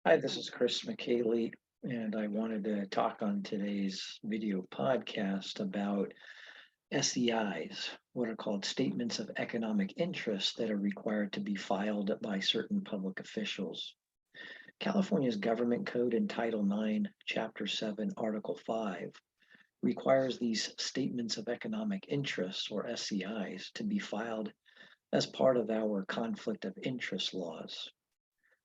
Hi, this is Chris McKaylee, and I wanted to talk on today's video podcast about SEIs, what are called statements of economic interest that are required to be filed by certain public officials. California's Government Code in Title IX, Chapter 7, Article 5 requires these statements of economic interest, or SEIs, to be filed as part of our conflict of interest laws.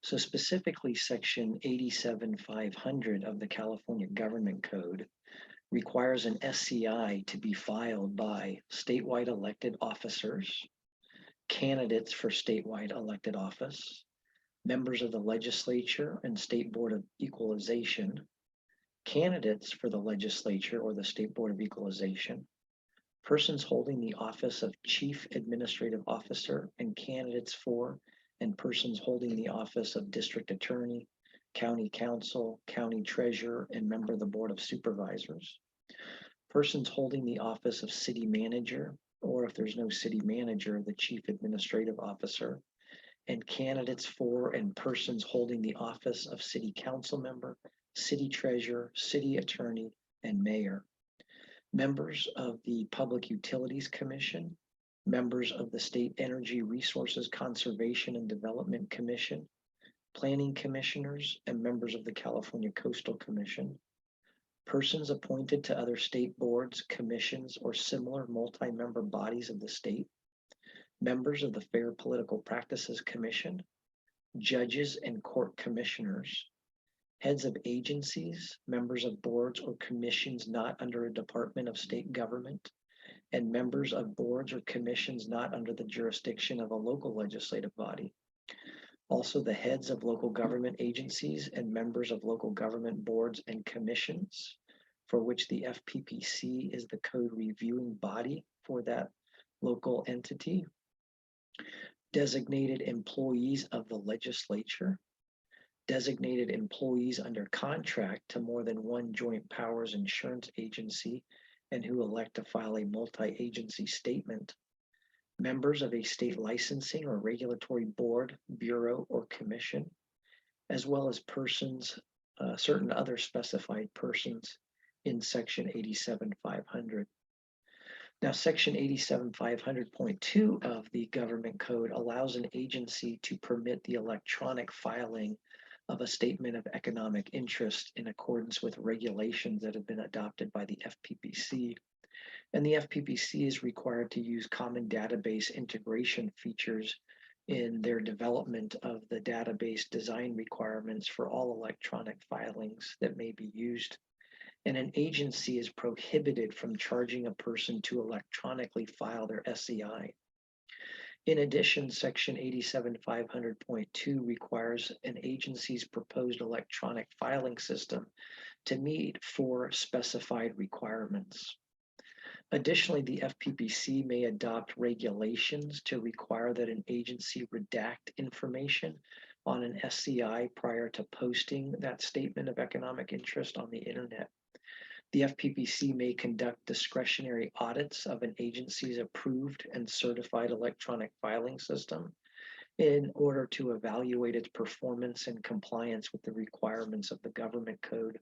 So specifically, Section 87-500 of the California Government Code requires an SCI to be filed by statewide elected officers, candidates for statewide elected office, members of the legislature and State Board of Equalization, candidates for the legislature or the State Board of Equalization, persons holding the office of Chief Administrative Officer, and candidates for and persons holding the office of District Attorney, County Counsel, County Treasurer, and member of the Board of Supervisors, persons holding the office of City Manager, or if there's no City Manager, the Chief Administrative Officer, and candidates for and persons holding the office of City Council Member, City Treasurer, City Attorney, and Mayor, members of the Public Utilities Commission, members of the State Energy Resources Conservation and Development Commission, planning commissioners, and members of the California Coastal Commission, persons appointed to other state boards, commissions, or similar multi-member bodies of the state, members of the Fair Political Practices Commission, judges and court commissioners, heads of agencies, members of boards or commissions not under a department of state government, and members of boards or commissions not under the jurisdiction of a local legislative body. Also, the heads of local government agencies and members of local government boards and commissions, for which the FPPC is the code reviewing body for that local entity. Designated employees of the legislature, designated employees under contract to more than one joint powers insurance agency and who elect to file a multi-agency statement, members of a state licensing or regulatory board, bureau, or commission, as well as persons, certain other specified persons in Section 87-500. Now, Section 87-500.2 of the Government Code allows an agency to permit the electronic filing of a statement of economic interest in accordance with regulations that have been adopted by the FPPC. And the FPPC is required to use common database integration features in their development of the database design requirements for all electronic filings that may be used. And an agency is prohibited from charging a person to electronically file their SEI. In addition, Section 87-500.2 requires an agency's proposed electronic filing system to meet 4 specified requirements. Additionally, the FPPC may adopt regulations to require that an agency redact information on an SCI prior to posting that statement of economic interest on the internet. The FPPC may conduct discretionary audits of an agency's approved and certified electronic filing system in order to evaluate its performance and compliance with the requirements of the Government Code.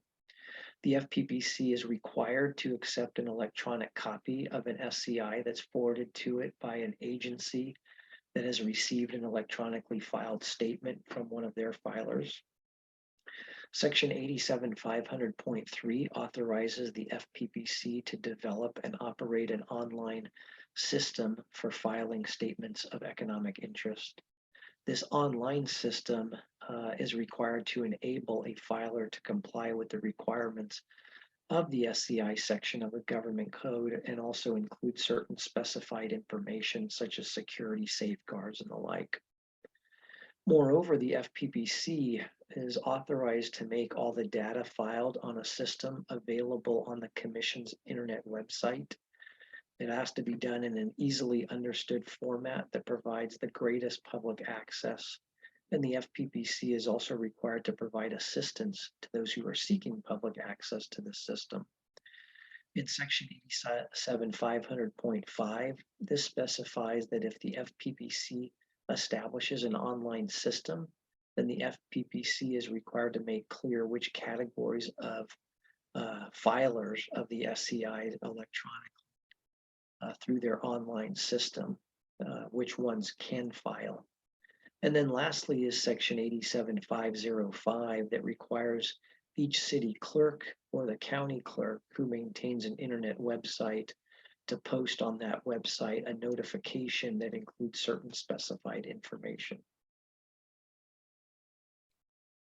The FPPC is required to accept an electronic copy of an SCI that's forwarded to it by an agency that has received an electronically filed statement from one of their filers. Section 87-500.3 authorizes the FPPC to develop and operate an online system for filing statements of economic interest. This online system is required to enable a filer to comply with the requirements of the SCI section of the Government Code and also include certain specified information such as security safeguards and the like. Moreover, the FPPC is authorized to make all the data filed on a system available on the Commission's internet website. It has to be done in an easily understood format that provides the greatest public access. And the FPPC is also required to provide assistance to those who are seeking public access to the system. In Section 87-500.5, this specifies that if the FPPC establishes an online system then the FPPC is required to make clear which categories of filers of the SCI electronic through their online system, which ones can file. And then lastly is section 87505 that requires each city clerk or the county clerk who maintains an internet website to post on that website a notification that includes certain specified information.